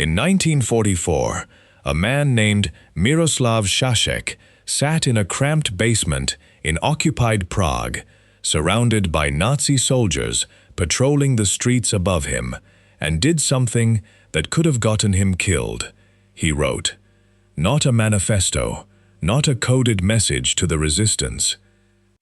In 1944, a man named Miroslav Šašek sat in a cramped basement in occupied Prague, surrounded by Nazi soldiers patrolling the streets above him, and did something that could have gotten him killed. He wrote, not a manifesto, not a coded message to the resistance,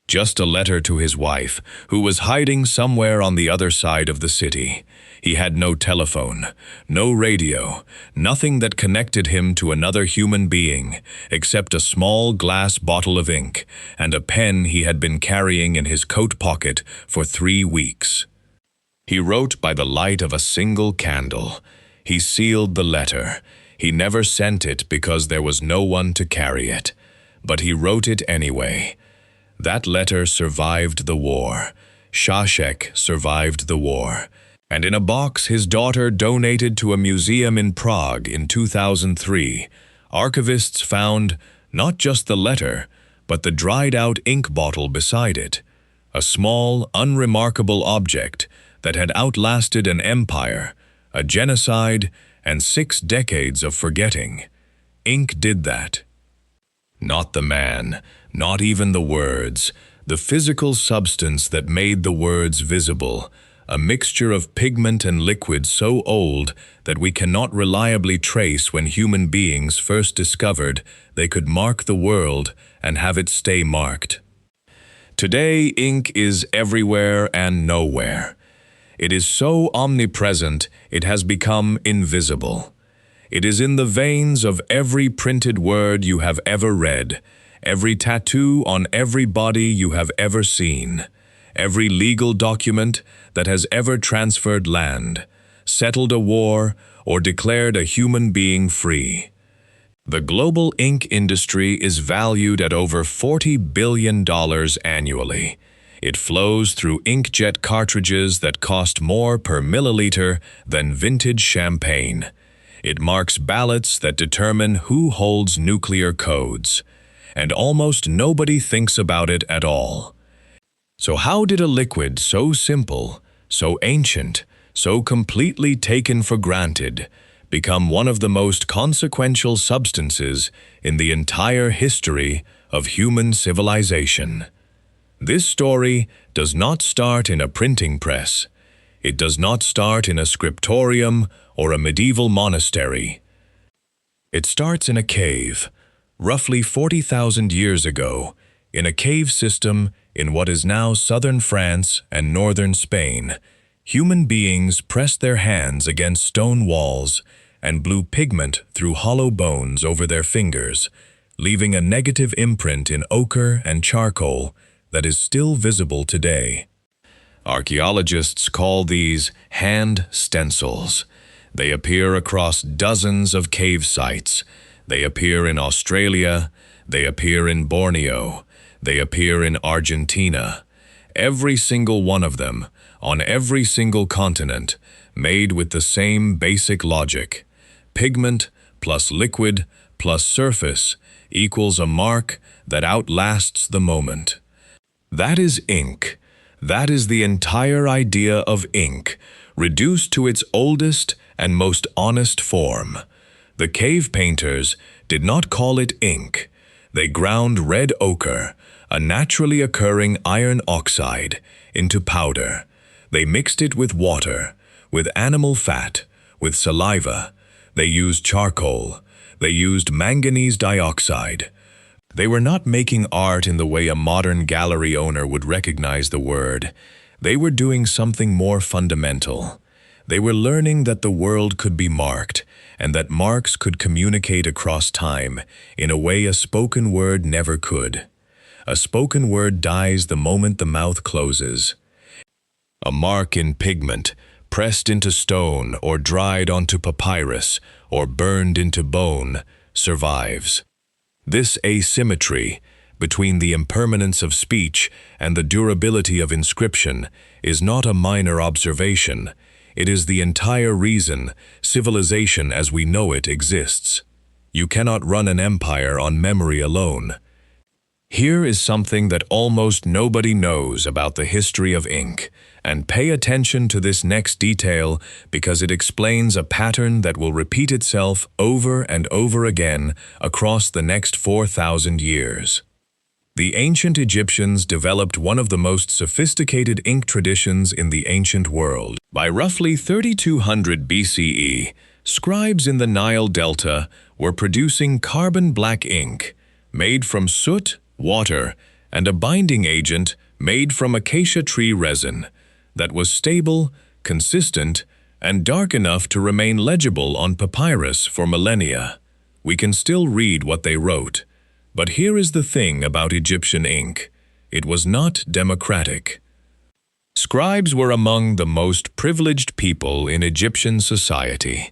just a letter to his wife, who was hiding somewhere on the other side of the city. He had no telephone, no radio, nothing that connected him to another human being, except a small glass bottle of ink and a pen he had been carrying in his coat pocket for 3 weeks. He wrote by the light of a single candle. He sealed the letter. He never sent it because there was no one to carry it. But he wrote it anyway. That letter survived the war. Šašek survived the war. And in a box his daughter donated to a museum in Prague in 2003, archivists found not just the letter, but the dried-out ink bottle beside it, a small, unremarkable object that had outlasted an empire, a genocide, and 6 decades of forgetting. Ink did that. Not the man, not even the words, the physical substance that made the words visible, a mixture of pigment and liquid so old that we cannot reliably trace when human beings first discovered they could mark the world and have it stay marked. Today, ink is everywhere and nowhere. It is so omnipresent, it has become invisible. It is in the veins of every printed word you have ever read, every tattoo on every body you have ever seen, every legal document that has ever transferred land, settled a war, or declared a human being free. The global ink industry is valued at over $40 billion annually. It flows through inkjet cartridges that cost more per milliliter than vintage champagne. It marks ballots that determine who holds nuclear codes. And almost nobody thinks about it at all. So how did a liquid so simple, so ancient, so completely taken for granted, become one of the most consequential substances in the entire history of human civilization? This story does not start in a printing press. It does not start in a scriptorium or a medieval monastery. It starts in a cave, roughly 40,000 years ago, in a cave system in what is now southern France and northern Spain. Human beings pressed their hands against stone walls and blew pigment through hollow bones over their fingers, leaving a negative imprint in ochre and charcoal that is still visible today. Archaeologists call these hand stencils. They appear across dozens of cave sites. They appear in Australia. They appear in Borneo. They appear in Argentina. Every single one of them, on every single continent, made with the same basic logic. Pigment plus liquid plus surface equals a mark that outlasts the moment. That is ink. That is the entire idea of ink, reduced to its oldest and most honest form. The cave painters did not call it ink. They ground red ochre, a naturally occurring iron oxide, into powder. They mixed it with water, with animal fat, with saliva. They used charcoal. They used manganese dioxide. They were not making art in the way a modern gallery owner would recognize the word. They were doing something more fundamental. They were learning that the world could be marked, and that marks could communicate across time in a way a spoken word never could. A spoken word dies the moment the mouth closes. A mark in pigment, pressed into stone or dried onto papyrus or burned into bone, survives. This asymmetry between the impermanence of speech and the durability of inscription is not a minor observation. It is the entire reason civilization as we know it exists. You cannot run an empire on memory alone. Here is something that almost nobody knows about the history of ink, and pay attention to this next detail because it explains a pattern that will repeat itself over and over again across the next 4,000 years. The ancient Egyptians developed one of the most sophisticated ink traditions in the ancient world. By roughly 3200 BCE, scribes in the Nile Delta were producing carbon black ink, made from soot, water, and a binding agent made from acacia tree resin that was stable, consistent, and dark enough to remain legible on papyrus for millennia. We can still read what they wrote. But here is the thing about Egyptian ink. It was not democratic. Scribes were among the most privileged people in Egyptian society.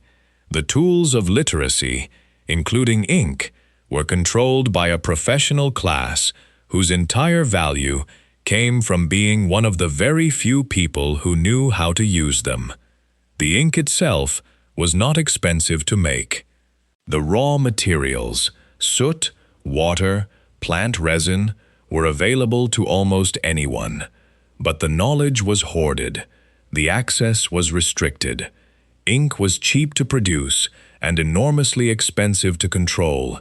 The tools of literacy, including ink, were controlled by a professional class whose entire value came from being one of the very few people who knew how to use them. The ink itself was not expensive to make. The raw materials, soot, water, plant resin, were available to almost anyone. But the knowledge was hoarded. The access was restricted. Ink was cheap to produce and enormously expensive to control,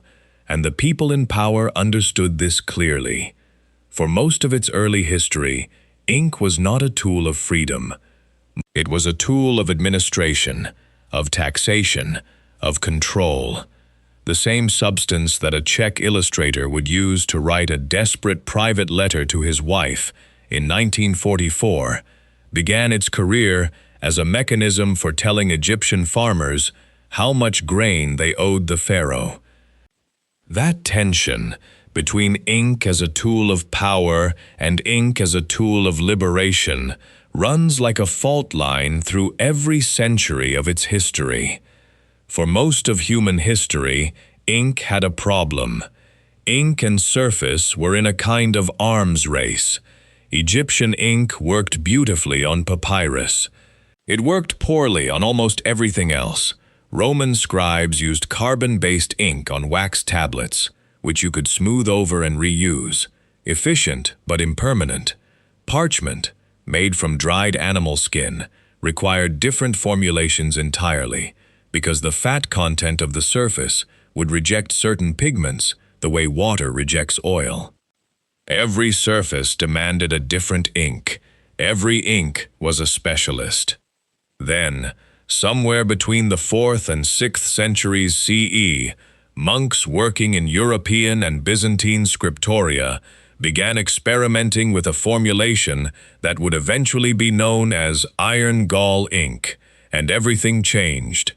and the people in power understood this clearly. For most of its early history, ink was not a tool of freedom. It was a tool of administration, of taxation, of control. The same substance that a Czech illustrator would use to write a desperate private letter to his wife in 1944 began its career as a mechanism for telling Egyptian farmers how much grain they owed the pharaoh. That tension between ink as a tool of power and ink as a tool of liberation runs like a fault line through every century of its history. For most of human history, ink had a problem. Ink and surface were in a kind of arms race. Egyptian ink worked beautifully on papyrus. It worked poorly on almost everything else. Roman scribes used carbon-based ink on wax tablets, which you could smooth over and reuse. Efficient but impermanent. Parchment, made from dried animal skin, required different formulations entirely, because the fat content of the surface would reject certain pigments the way water rejects oil. Every surface demanded a different ink. Every ink was a specialist. Then, somewhere between the 4th and 6th centuries CE, monks working in European and Byzantine scriptoria began experimenting with a formulation that would eventually be known as iron gall ink, and everything changed.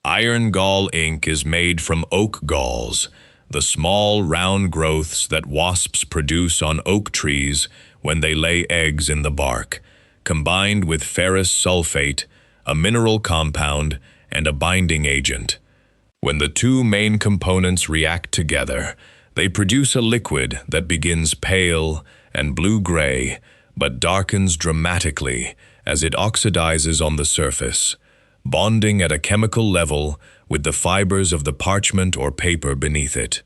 Iron gall ink is made from oak galls, the small round growths that wasps produce on oak trees when they lay eggs in the bark, combined with ferrous sulfate, a mineral compound, and a binding agent. When the two main components react together, they produce a liquid that begins pale and blue-gray, but darkens dramatically as it oxidizes on the surface, bonding at a chemical level with the fibers of the parchment or paper beneath it.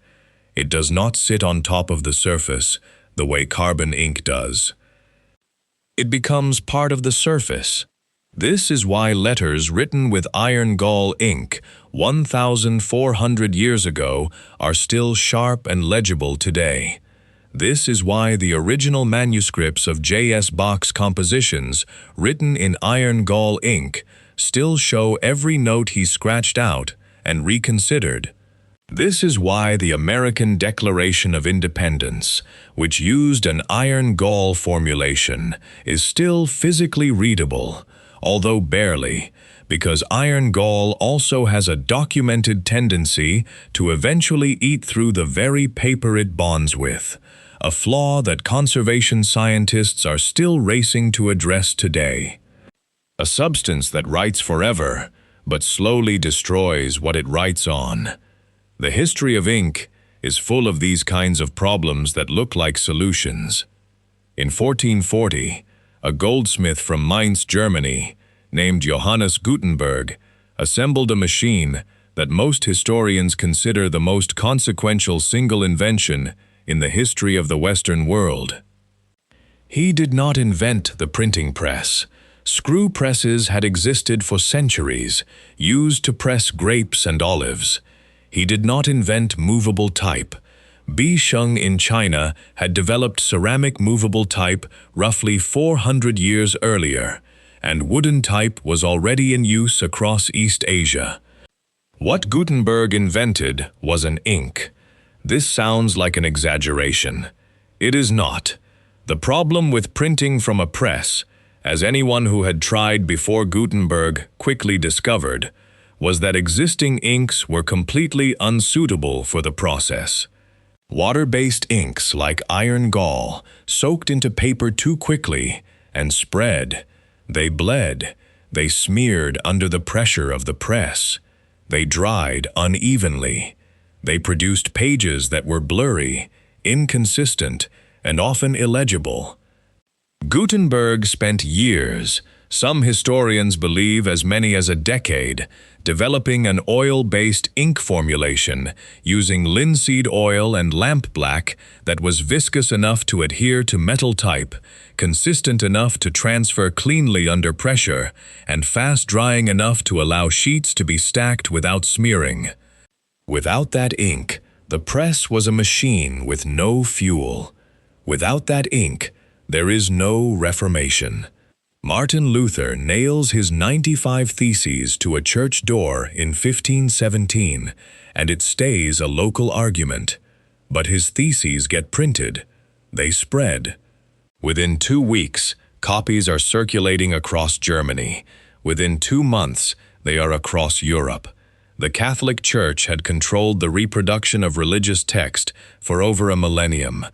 It does not sit on top of the surface the way carbon ink does. It becomes part of the surface. This is why letters written with iron gall ink 1,400 years ago are still sharp and legible today. This is why the original manuscripts of J.S. Bach's compositions, written in iron gall ink, still show every note he scratched out and reconsidered. This is why the American Declaration of Independence, which used an iron gall formulation, is still physically readable, although barely, because iron gall also has a documented tendency to eventually eat through the very paper it bonds with, a flaw that conservation scientists are still racing to address today. A substance that writes forever, but slowly destroys what it writes on. The history of ink is full of these kinds of problems that look like solutions. In 1440, a goldsmith from Mainz, Germany, named Johannes Gutenberg, assembled a machine that most historians consider the most consequential single invention in the history of the Western world. He did not invent the printing press. Screw presses had existed for centuries, used to press grapes and olives. He did not invent movable type. Bisheng in China had developed ceramic movable type roughly 400 years earlier, and wooden type was already in use across East Asia. What Gutenberg invented was an ink. This sounds like an exaggeration. It is not. The problem with printing from a press, as anyone who had tried before Gutenberg quickly discovered, was that existing inks were completely unsuitable for the process. Water-based inks like iron gall soaked into paper too quickly and spread. They bled. They smeared under the pressure of the press. They dried unevenly. They produced pages that were blurry, inconsistent, and often illegible. Gutenberg spent years, some historians believe as many as a decade, developing an oil-based ink formulation using linseed oil and lampblack that was viscous enough to adhere to metal type, consistent enough to transfer cleanly under pressure, and fast-drying enough to allow sheets to be stacked without smearing. Without that ink, the press was a machine with no fuel. Without that ink, there is no Reformation. Martin Luther nails his 95 Theses to a church door in 1517, and it stays a local argument. But his theses get printed. They spread. Within 2 weeks, copies are circulating across Germany. Within 2 months, they are across Europe. The Catholic Church had controlled the reproduction of religious text for over a millennium.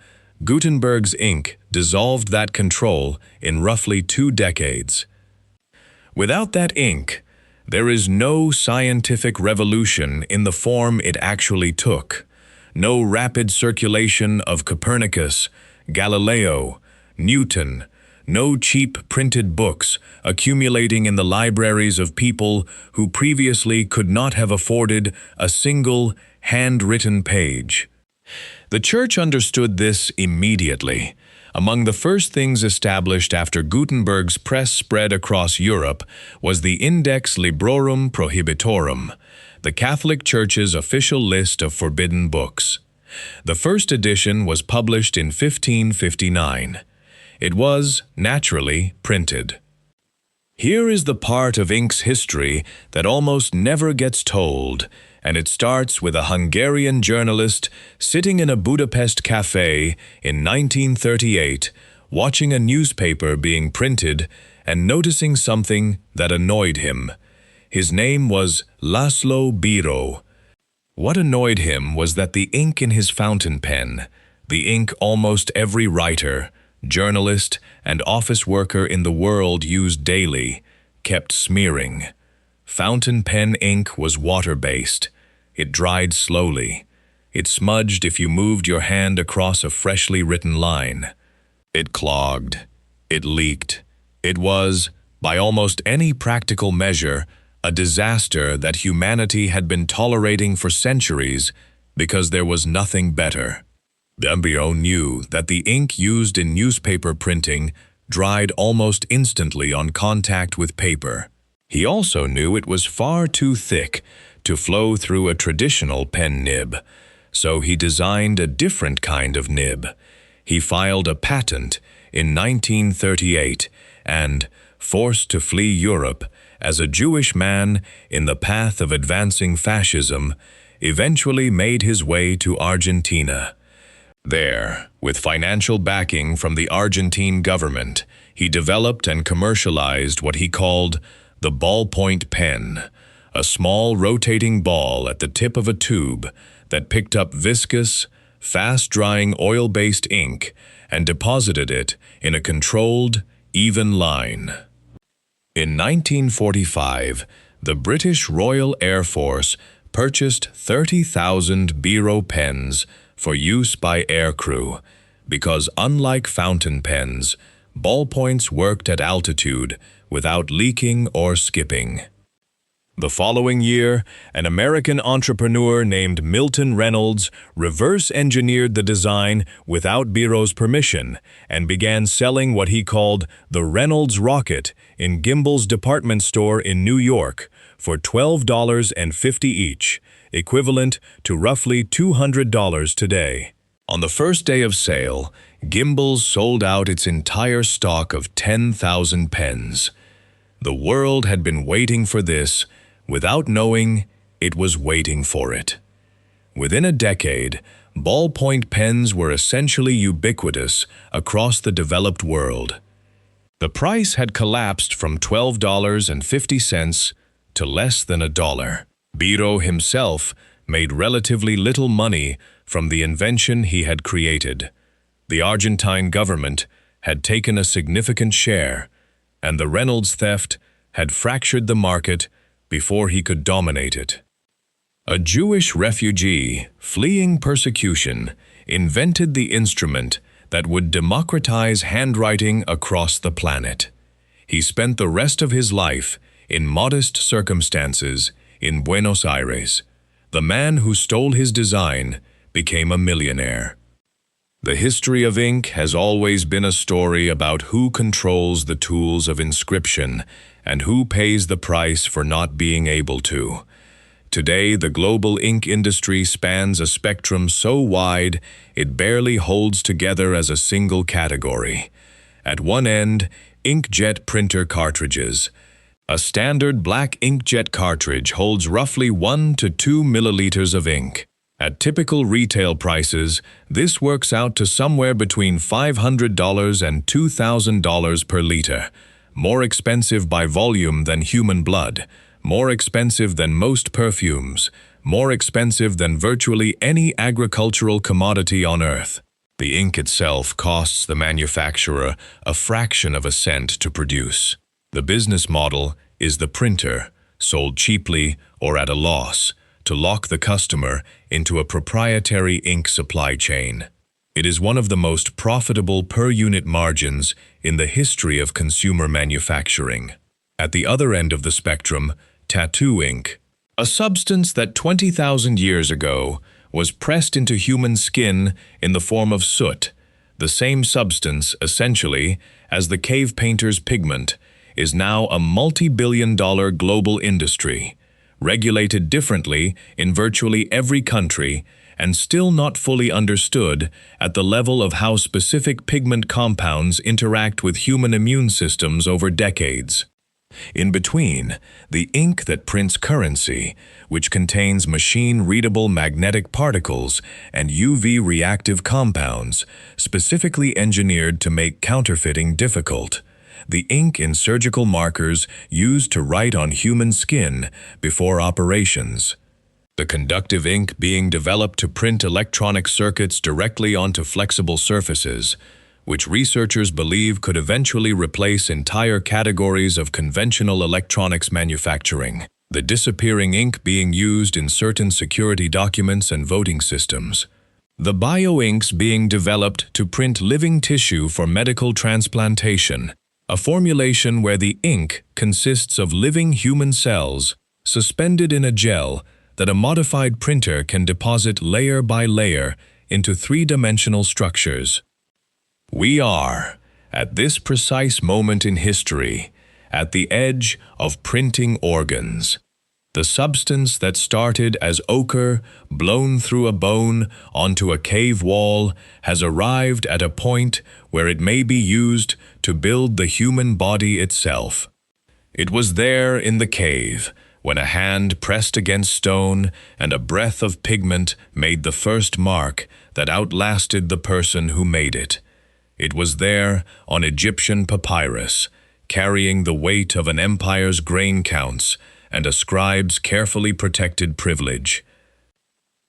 Gutenberg's ink dissolved that control in roughly 2 decades. Without that ink, there is no scientific revolution in the form it actually took, no rapid circulation of Copernicus, Galileo, Newton, no cheap printed books accumulating in the libraries of people who previously could not have afforded a single handwritten page. The Church understood this immediately. Among the first things established after Gutenberg's press spread across Europe was the Index Librorum Prohibitorum, the Catholic Church's official list of forbidden books. The first edition was published in 1559. It was, naturally, printed. Here is the part of ink's history that almost never gets told, and it starts with a Hungarian journalist sitting in a Budapest cafe in 1938, watching a newspaper being printed and noticing something that annoyed him. His name was Laszlo Biro. What annoyed him was that the ink in his fountain pen, the ink almost every writer, journalist, and office worker in the world used daily, kept smearing. Fountain pen ink was water-based. It dried slowly. It smudged if you moved your hand across a freshly written line. It clogged. It leaked. It was, by almost any practical measure, a disaster that humanity had been tolerating for centuries because there was nothing better. Biro knew that the ink used in newspaper printing dried almost instantly on contact with paper. He also knew it was far too thick to flow through a traditional pen nib, so he designed a different kind of nib. He filed a patent in 1938 and, forced to flee Europe as a Jewish man in the path of advancing fascism, eventually made his way to Argentina. There, with financial backing from the Argentine government, he developed and commercialized what he called the ballpoint pen, a small rotating ball at the tip of a tube that picked up viscous, fast-drying oil-based ink and deposited it in a controlled, even line. In 1945, the British Royal Air Force purchased 30,000 Biro pens for use by aircrew, because unlike fountain pens, ballpoints worked at altitude without leaking or skipping. The following year, an American entrepreneur named Milton Reynolds reverse-engineered the design without Biro's permission and began selling what he called the Reynolds Rocket in Gimbel's department store in New York for $12.50 each, equivalent to roughly $200 today. On the first day of sale, Gimbel's sold out its entire stock of 10,000 pens. The world had been waiting for this, without knowing it was waiting for it. Within a decade, ballpoint pens were essentially ubiquitous across the developed world. The price had collapsed from $12.50 to less than $1. Biro himself made relatively little money from the invention he had created. The Argentine government had taken a significant share, and the Reynolds theft had fractured the market before he could dominate it. A Jewish refugee fleeing persecution invented the instrument that would democratize handwriting across the planet. He spent the rest of his life in modest circumstances in Buenos Aires. The man who stole his design became a millionaire. The history of ink has always been a story about who controls the tools of inscription and who pays the price for not being able to. Today, the global ink industry spans a spectrum so wide it barely holds together as a single category. At one end, inkjet printer cartridges. A standard black inkjet cartridge holds roughly 1 to 2 milliliters of ink. At typical retail prices, this works out to somewhere between $500 and $2,000 per liter. More expensive by volume than human blood, more expensive than most perfumes, more expensive than virtually any agricultural commodity on Earth. The ink itself costs the manufacturer a fraction of a cent to produce. The business model is the printer, sold cheaply or at a loss, to lock the customer into a proprietary ink supply chain. It is one of the most profitable per-unit margins in the history of consumer manufacturing. At the other end of the spectrum, tattoo ink, a substance that 20,000 years ago was pressed into human skin in the form of soot. The same substance, essentially, as the cave painter's pigment, is now a multi-billion-dollar global industry, regulated differently in virtually every country, and still not fully understood at the level of how specific pigment compounds interact with human immune systems over decades. In between, the ink that prints currency, which contains machine-readable magnetic particles and UV-reactive compounds, specifically engineered to make counterfeiting difficult. The ink in surgical markers used to write on human skin before operations. The conductive ink being developed to print electronic circuits directly onto flexible surfaces, which researchers believe could eventually replace entire categories of conventional electronics manufacturing. The disappearing ink being used in certain security documents and voting systems. The bioinks being developed to print living tissue for medical transplantation, a formulation where the ink consists of living human cells suspended in a gel that a modified printer can deposit layer by layer into three-dimensional structures. We are, at this precise moment in history, at the edge of printing organs. The substance that started as ochre blown through a bone onto a cave wall has arrived at a point where it may be used to build the human body itself. It was there in the cave, when a hand pressed against stone and a breath of pigment made the first mark that outlasted the person who made it. It was there on Egyptian papyrus, carrying the weight of an empire's grain counts and a scribe's carefully protected privilege.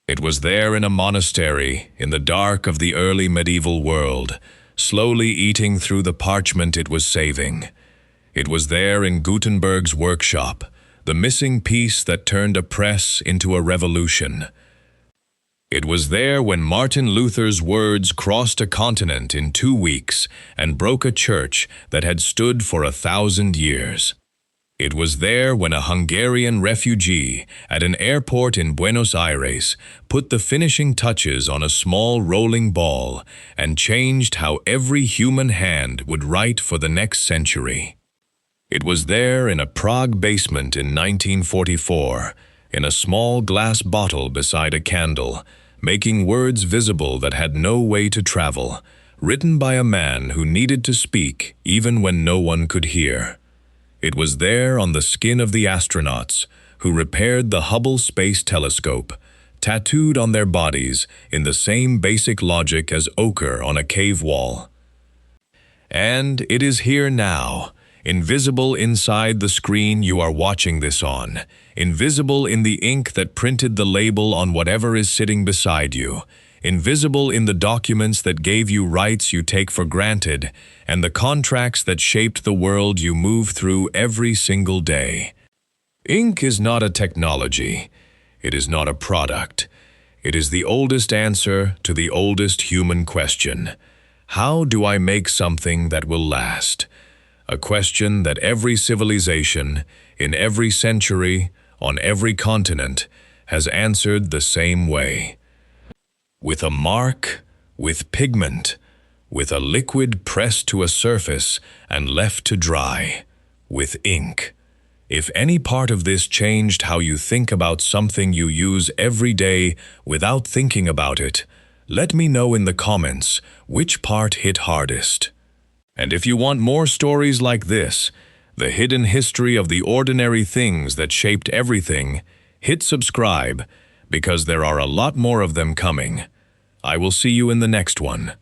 It was there in a monastery in the dark of the early medieval world, slowly eating through the parchment it was saving. It was there in Gutenberg's workshop, the missing piece that turned a press into a revolution. It was there when Martin Luther's words crossed a continent in 2 weeks and broke a church that had stood for 1,000 years. It was there when a Hungarian refugee at an airport in Buenos Aires put the finishing touches on a small rolling ball and changed how every human hand would write for the next century. It was there in a Prague basement in 1944, in a small glass bottle beside a candle, making words visible that had no way to travel, written by a man who needed to speak even when no one could hear. It was there on the skin of the astronauts who repaired the Hubble Space Telescope, tattooed on their bodies in the same basic logic as ochre on a cave wall. And it is here now, invisible inside the screen you are watching this on, invisible in the ink that printed the label on whatever is sitting beside you, invisible in the documents that gave you rights you take for granted, and the contracts that shaped the world you move through every single day. Ink is not a technology. It is not a product. It is the oldest answer to the oldest human question. How do I make something that will last? A question that every civilization, in every century, on every continent, has answered the same way. With a mark, with pigment, with a liquid pressed to a surface and left to dry, with ink. If any part of this changed how you think about something you use every day without thinking about it, let me know in the comments which part hit hardest. And if you want more stories like this, the hidden history of the ordinary things that shaped everything, hit subscribe, because there are a lot more of them coming. I will see you in the next one.